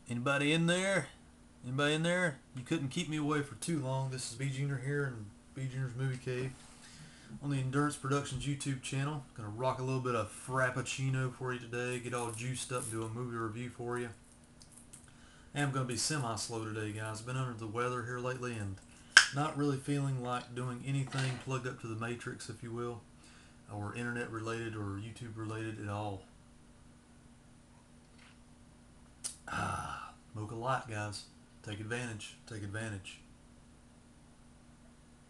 Anybody in there? Anybody in there? You couldn't keep me away for too long. This is B Junior here in B Junior's Movie Cave on the Endurance Productions YouTube channel. Gonna rock a little bit of Frappuccino for you today. Get all juiced up and do a movie review for you. And I'm gonna be semi-slow today, guys. Been under the weather here lately and not really feeling like doing anything plugged up to the Matrix, if you will, or internet related or YouTube related at all. Mocha Light, guys. Take advantage. Take advantage.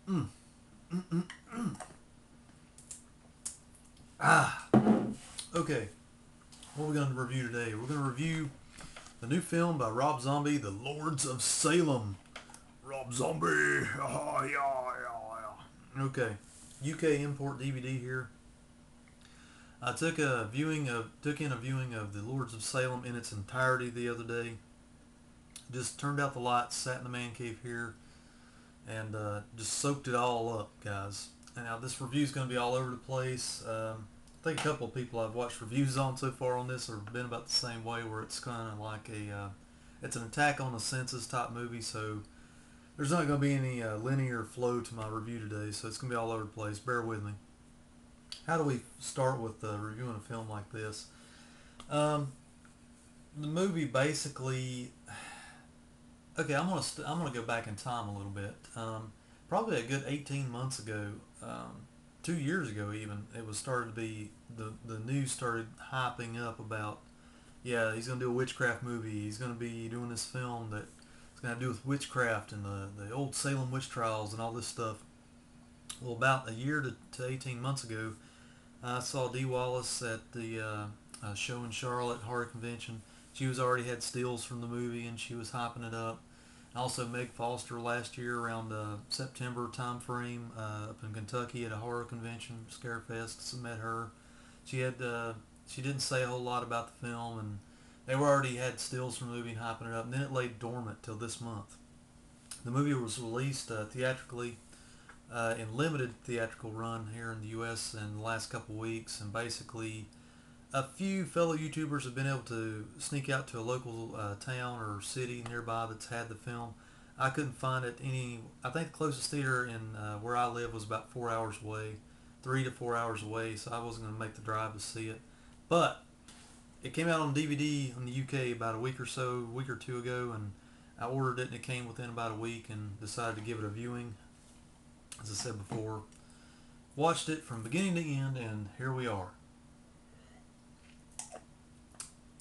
Mm. Ah. Okay. What are we going to review today? We're going to review the new film by Rob Zombie, The Lords of Salem. Rob Zombie. Oh, yeah, yeah, yeah. Okay. UK import DVD here. I took in a viewing of The Lords of Salem in its entirety the other day. Just turned out the lights, sat in the man cave here, and just soaked it all up, guys. And now this review is going to be all over the place. I think a couple of people I've watched reviews on so far on this have been about the same way, where it's kind of like it's an attack on the senses type movie. So there's not going to be any linear flow to my review today, so it's going to be all over the place. Bear with me. How do we start with reviewing a film like this? The movie basically. Okay, I'm gonna go back in time a little bit. Probably a good 18 months ago, 2 years ago even, it was started to be the news started hyping up about, yeah, he's gonna do a witchcraft movie. He's gonna be doing this film that's gonna do with witchcraft and the old Salem witch trials and all this stuff. Well, about a year to 18 months ago, I saw Dee Wallace at the show in Charlotte horror convention. She was already had stills from the movie and she was hyping it up. Also, Meg Foster last year around September time frame up in Kentucky at a horror convention, Scarefest. So met her. She had she didn't say a whole lot about the film, and they were already had stills from the movie and hyping it up. And then it lay dormant till this month. The movie was released theatrically in limited theatrical run here in the U.S. in the last couple of weeks, and basically a few fellow YouTubers have been able to sneak out to a local town or city nearby that's had the film. I couldn't find it any. I think the closest theater in where I live was about 4 hours away, 3 to 4 hours away, so I wasn't going to make the drive to see it. But it came out on DVD in the UK about a week or two ago, and I ordered it and it came within about a week and decided to give it a viewing. As I said before, watched it from beginning to end, and here we are.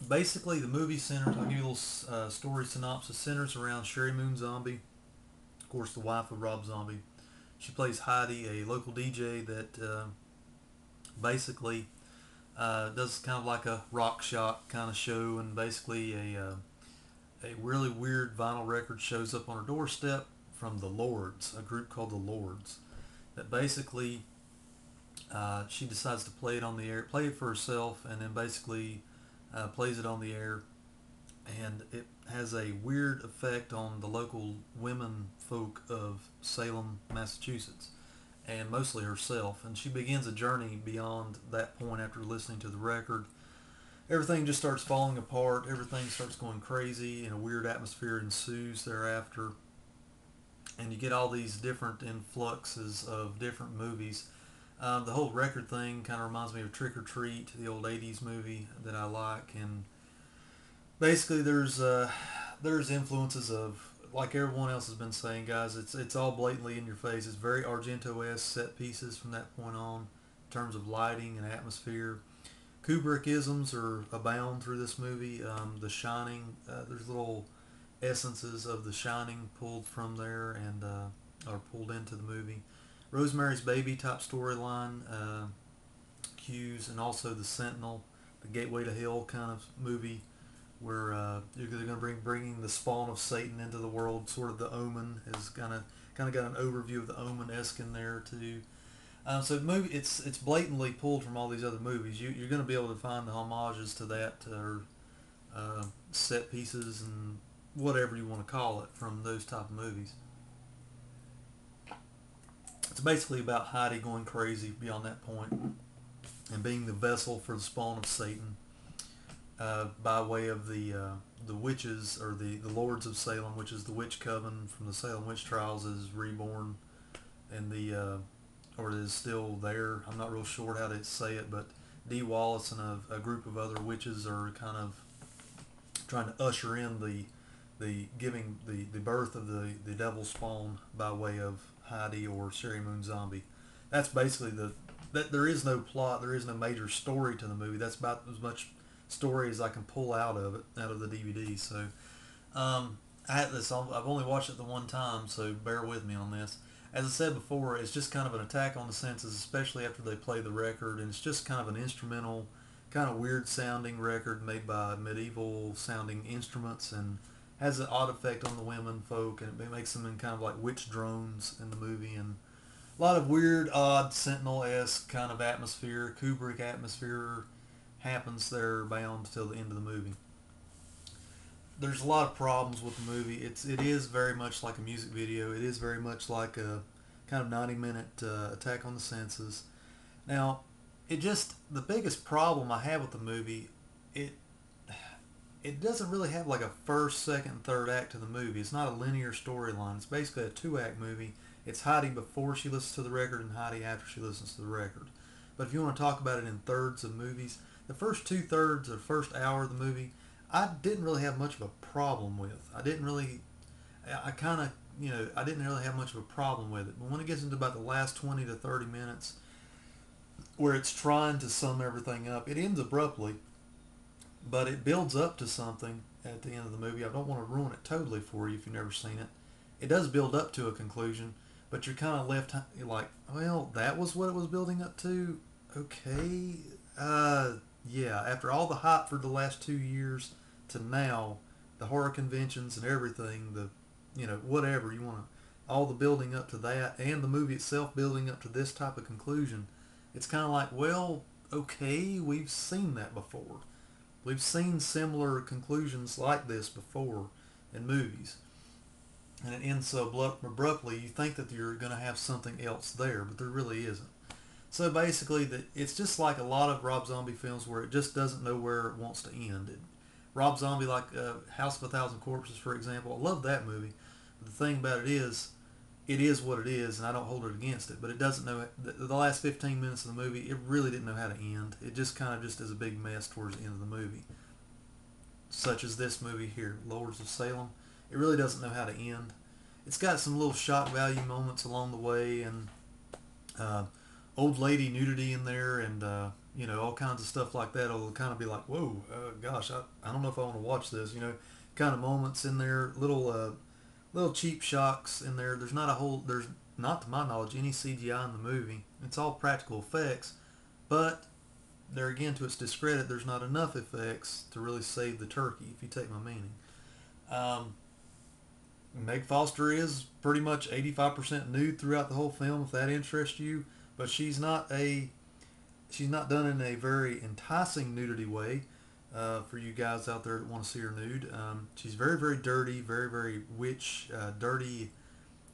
Basically, the movie centers, I'll give you a little story synopsis, centers around Sherry Moon Zombie, of course the wife of Rob Zombie. She plays Heidi, a local DJ that basically does kind of like a rock shock kind of show, and basically a really weird vinyl record shows up on her doorstep from the Lords, a group called the Lords, that basically she decides to play it on the air, play it for herself, and then basically plays it on the air, and it has a weird effect on the local women folk of Salem, Massachusetts, and mostly herself. And she begins a journey beyond that point after listening to the record. Everything just starts falling apart. Everything starts going crazy, and a weird atmosphere ensues thereafter. And you get all these different influxes of different movies. The whole record thing kind of reminds me of Trick or Treat, the old '80s movie that I like, and basically there's influences of, like everyone else has been saying, guys. It's all blatantly in your face. It's very Argento-esque set pieces from that point on, in terms of lighting and atmosphere. Kubrick-isms are abound through this movie. The Shining, there's little essences of The Shining pulled from there and are pulled into the movie. Rosemary's Baby type storyline cues, and also The Sentinel, the Gateway to Hell kind of movie, where they're going to bringing the spawn of Satan into the world. Sort of The Omen is kind of got an overview of The Omen-esque in there too. So the movie, it's blatantly pulled from all these other movies. You're going to be able to find the homages to that, or set pieces and whatever you want to call it, from those type of movies. It's basically about Heidi going crazy beyond that point and being the vessel for the spawn of Satan. by way of the witches, or the Lords of Salem, which is the witch coven from the Salem witch trials, is reborn, and or it is still there. I'm not real sure how to say it, but Dee Wallace and a group of other witches are kind of trying to usher in the giving the birth of the devil spawn by way of Heidi or Sherry Moon Zombie. That's basically that. There is no plot, there is no major story to the movie. That's about as much story as I can pull out of it, out of the DVD. So I had this. I've only watched it the one time, so bear with me on this. As I said before, it's just kind of an attack on the senses, especially after they play the record, and it's just kind of an instrumental, kind of weird sounding record made by medieval sounding instruments, and has an odd effect on the women folk, and it makes them in kind of like witch drones in the movie, and a lot of weird, odd Sentinel-esque kind of atmosphere, Kubrick atmosphere happens there bound till the end of the movie. There's a lot of problems with the movie. It is very much like a music video. It is very much like a kind of 90-minute attack on the senses. Now, the biggest problem I have with the movie, it it doesn't really have like a first, second, third act to the movie. It's not a linear storyline. It's basically a two-act movie. It's Heidi before she listens to the record and Heidi after she listens to the record. But if you want to talk about it in thirds of movies, the first two-thirds or the first hour of the movie, I didn't really have much of a problem with. I kind of, I didn't really have much of a problem with it. But when it gets into about the last 20 to 30 minutes, where it's trying to sum everything up, it ends abruptly, but it builds up to something at the end of the movie. I don't want to ruin it totally for you if you've never seen it. It does build up to a conclusion, but you're kind of left like, well, that was what it was building up to? Okay. Yeah, after all the hype for the last 2 years to now, the horror conventions and everything, whatever you want to, all the building up to that, and the movie itself building up to this type of conclusion, it's kind of like, well, okay, we've seen that before. We've seen similar conclusions like this before in movies. And it ends so abruptly, you think that you're going to have something else there, but there really isn't. So basically, it's just like a lot of Rob Zombie films where it just doesn't know where it wants to end. Rob Zombie, like House of a Thousand Corpses, for example, I love that movie. But the thing about it is what it is, and I don't hold it against it. But it doesn't know, the last 15 minutes of the movie, it really didn't know how to end. It just kind of just is a big mess towards the end of the movie. Such as this movie here, Lords of Salem. It really doesn't know how to end. It's got some little shock value moments along the way, and old lady nudity in there, and all kinds of stuff like that. It'll kind of be like, whoa, gosh, I don't know if I want to watch this. Kind of moments in there, little cheap shocks in there. There's not, to my knowledge, any CGI in the movie. It's all practical effects, but there again, to its discredit, there's not enough effects to really save the turkey, if you take my meaning. Meg Foster is pretty much 85% nude throughout the whole film, if that interests you. But she's not done in a very enticing nudity way for you guys out there that want to see her nude. She's very, very dirty, very, very dirty,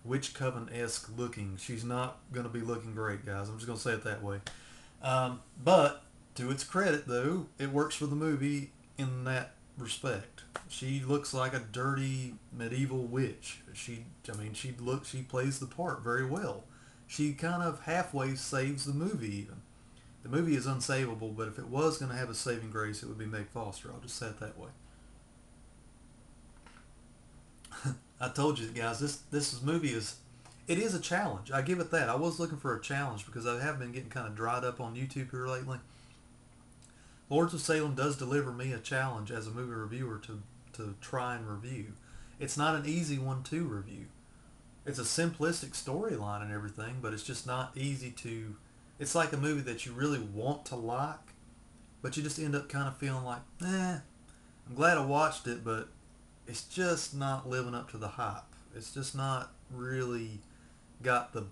witch coven-esque looking. She's not going to be looking great, guys. I'm just going to say it that way. But to its credit, though, it works for the movie in that respect. She looks like a dirty medieval witch. She plays the part very well. She kind of halfway saves the movie even. The movie is unsavable, but if it was going to have a saving grace, it would be Meg Foster. I'll just say it that way. I told you guys, this movie is a challenge. I give it that. I was looking for a challenge because I have been getting kind of dried up on YouTube here lately. Lords of Salem does deliver me a challenge as a movie reviewer to try and review. It's not an easy one to review. It's a simplistic storyline and everything, but it's just not easy to... It's like a movie that you really want to like, but you just end up kind of feeling like, I'm glad I watched it, but it's just not living up to the hype. It's just not really got the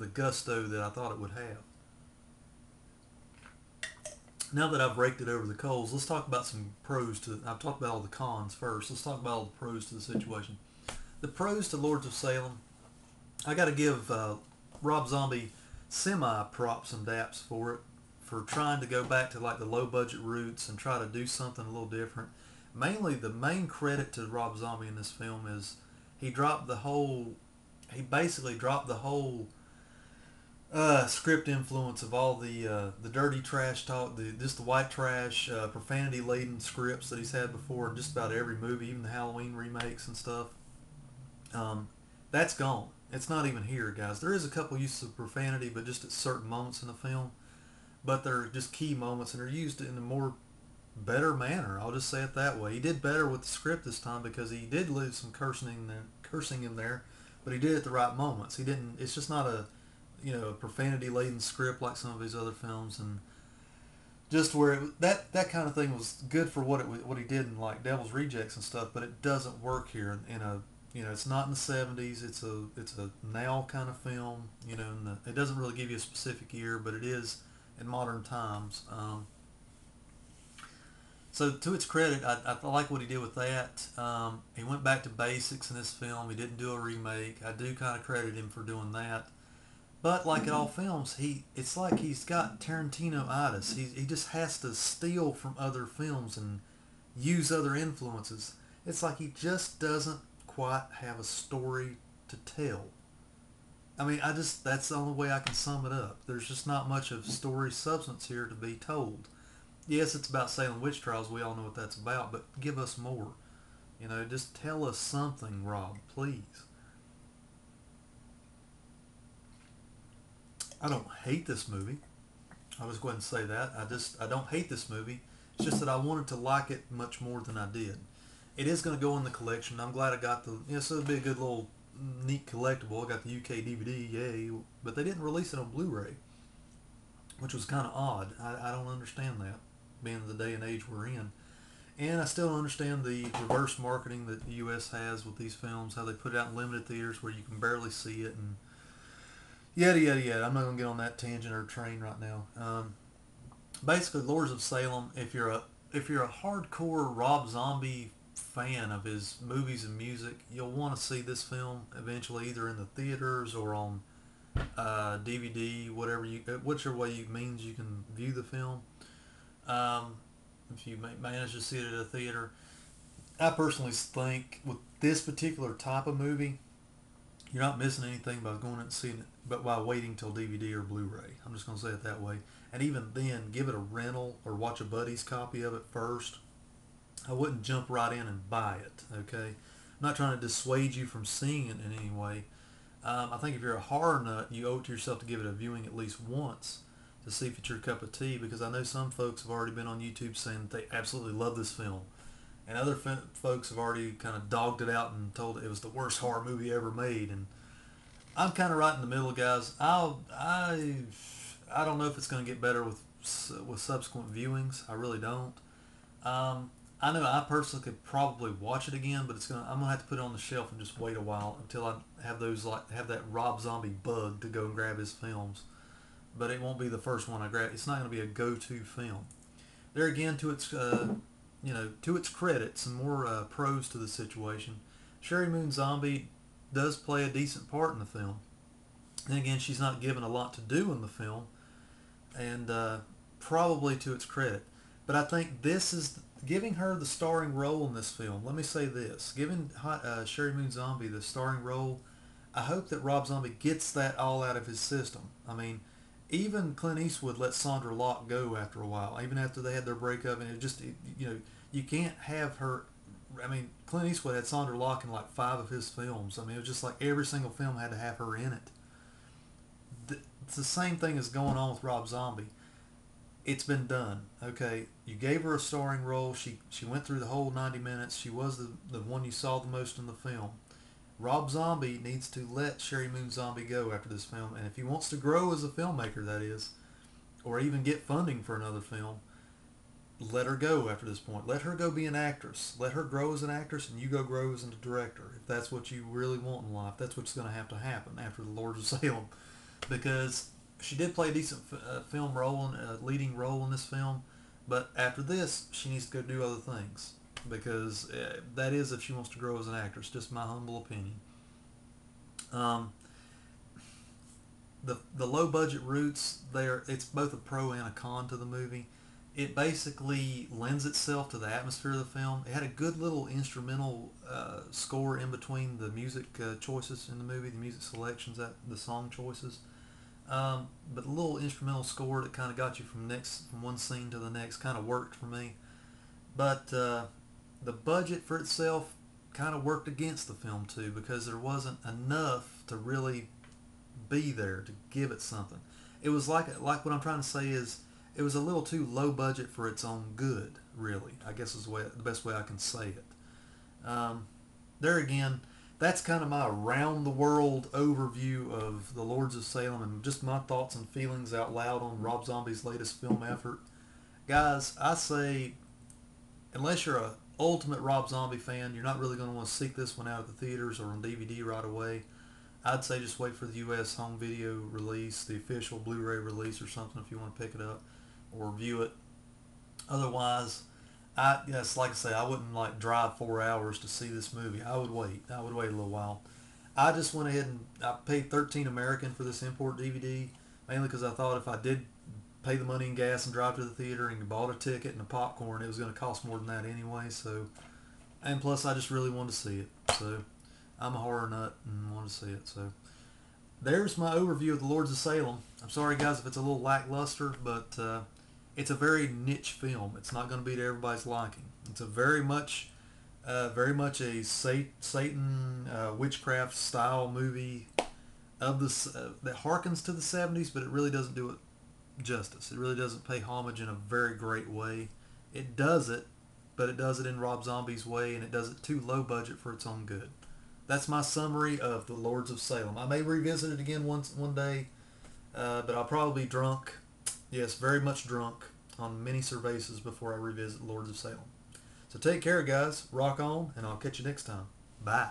gusto that I thought it would have. Now that I've raked it over the coals, let's talk about some pros to... I've talked about all the cons first. Let's talk about all the pros to the situation. The pros to Lords of Salem, I got to give Rob Zombie semi-props and daps for it, for trying to go back to like the low budget roots and try to do something a little different. Mainly, the main credit to Rob Zombie in this film is he dropped the whole. He basically dropped the whole script influence of all the dirty trash talk, just the white trash, profanity laden scripts that he's had before in just about every movie, even the Halloween remakes and stuff. Um, that's gone. It's not even here, guys. There is a couple uses of profanity, but just at certain moments in the film. But they're just key moments, and they're used in a more better manner. I'll just say it that way. He did better with the script this time because he did lose some cursing in there, but he did it at the right moments. He didn't. It's just not a a profanity laden script like some of his other films, and just where that kind of thing was good for what he did in like Devil's Rejects and stuff, but it doesn't work here in a it's not in the 70s. It's a now kind of film. And it doesn't really give you a specific year, but it is in modern times. So to its credit, I like what he did with that. He went back to basics in this film. He didn't do a remake. I do kind of credit him for doing that. But like in all films, it's like he's got Tarantino-itis. He just has to steal from other films and use other influences. It's like he just doesn't quite have a story to tell. I mean, that's the only way I can sum it up. There's just not much of story substance here to be told. Yes, it's about Salem witch trials. We all know what that's about, but give us more. Just tell us something, Rob, please. I don't hate this movie. I'll just go ahead and say that. I don't hate this movie. It's just that I wanted to like it much more than I did. It is going to go in the collection. I'm glad I got so it'll be a good little neat collectible. I got the UK DVD, yay. But they didn't release it on Blu-ray, which was kind of odd. I don't understand that, being the day and age we're in. And I still don't understand the reverse marketing that the U.S. has with these films, how they put it out in limited theaters where you can barely see it, and yada yada yada. I'm not going to get on that tangent or train right now. Basically, Lords of Salem. If you're a hardcore Rob Zombie fan of his movies and music, you'll want to see this film eventually, either in the theaters or on DVD, whichever way means you can view the film. If you manage to see it at a theater, I personally think with this particular type of movie, you're not missing anything by going and seeing it, but by waiting till DVD or Blu-ray. I'm just going to say it that way. And even then, give it a rental or watch a buddy's copy of it first. I wouldn't jump right in and buy it, okay? I'm not trying to dissuade you from seeing it in any way. I think if you're a horror nut, you owe it to yourself to give it a viewing at least once to see if it's your cup of tea, because I know some folks have already been on YouTube saying that they absolutely love this film. And other folks have already kind of dogged it out and told it was the worst horror movie ever made. And I'm kind of right in the middle, guys. I don't know if it's going to get better with subsequent viewings. I really don't. I know I personally could probably watch it again, but I'm gonna have to put it on the shelf and just wait a while until I have that Rob Zombie bug to go and grab his films. But it won't be the first one I grab. It's not going to be a go-to film. There again, to its to its credit, some more pros to the situation. Sherry Moon Zombie does play a decent part in the film. And again, she's not given a lot to do in the film, and probably to its credit. But I think this is giving her the starring role in this film. Let me say this: giving Sherry Moon Zombie the starring role, I hope that Rob Zombie gets that all out of his system. I mean, even Clint Eastwood let Sandra Locke go after a while, even after they had their breakup, and you can't have her. I mean, Clint Eastwood had Sandra Locke in like 5 of his films. I mean, it was just like every single film had to have her in it. It's the same thing as going on with Rob Zombie. It's been done. Okay, you gave her a starring role. She went through the whole 90 minutes. She was the one you saw the most in the film. Rob Zombie needs to let Sherry Moon Zombie go after this film, and if he wants to grow as a filmmaker, that is, or even get funding for another film, let her go after this point. Let her go be an actress. Let her grow as an actress, and you go grow as a director. If that's what you really want in life, that's what's going to happen after the Lords of Salem, because she did play a decent film role and a leading role in this film, but after this, she needs to go do other things, because that is if she wants to grow as an actress. Just my humble opinion. the low budget roots there, it's both a pro and a con to the movie. It basically lends itself to the atmosphere of the film. It had a good little instrumental score in between the music choices in the movie, the music selections, the song choices. But the little instrumental score that kind of got you from one scene to the next kind of worked for me. But the budget for itself kind of worked against the film too, because there wasn't enough to really be there to give it something. It was like what I'm trying to say is it was a little too low budget for its own good. Really, I guess is the best way I can say it. There again, that's kind of my around the world overview of the Lords of Salem and just my thoughts and feelings out loud on Rob Zombie's latest film effort. Guys, I say unless you're a ultimate Rob Zombie fan, you're not really going to want to seek this one out at the theaters or on DVD right away. I'd say just wait for the U.S. home video release, the official Blu-ray release or something if you want to pick it up or view it. Otherwise, yes, like I say, I wouldn't like drive 4 hours to see this movie. I would wait. I would wait a little while. I just went ahead and I paid 13 American for this import DVD, mainly because I thought if I did pay the money in gas and drive to the theater and bought a ticket and a popcorn, it was going to cost more than that anyway. So, and plus, I just really wanted to see it. So, I'm a horror nut and wanted to see it. So, there's my overview of the Lords of Salem. I'm sorry, guys, if it's a little lackluster, but it's a very niche film. It's not going to be to everybody's liking. It's a very much a Satan witchcraft style movie of that harkens to the 70s, but it really doesn't do it justice. It really doesn't pay homage in a very great way. It does it, but it does it in Rob Zombie's way, and it does it too low budget for its own good. That's my summary of the Lords of Salem. I may revisit it again one day, but I'll probably be drunk. Yes, very much drunk on many cervezas before I revisit Lords of Salem. So take care, guys. Rock on, and I'll catch you next time. Bye.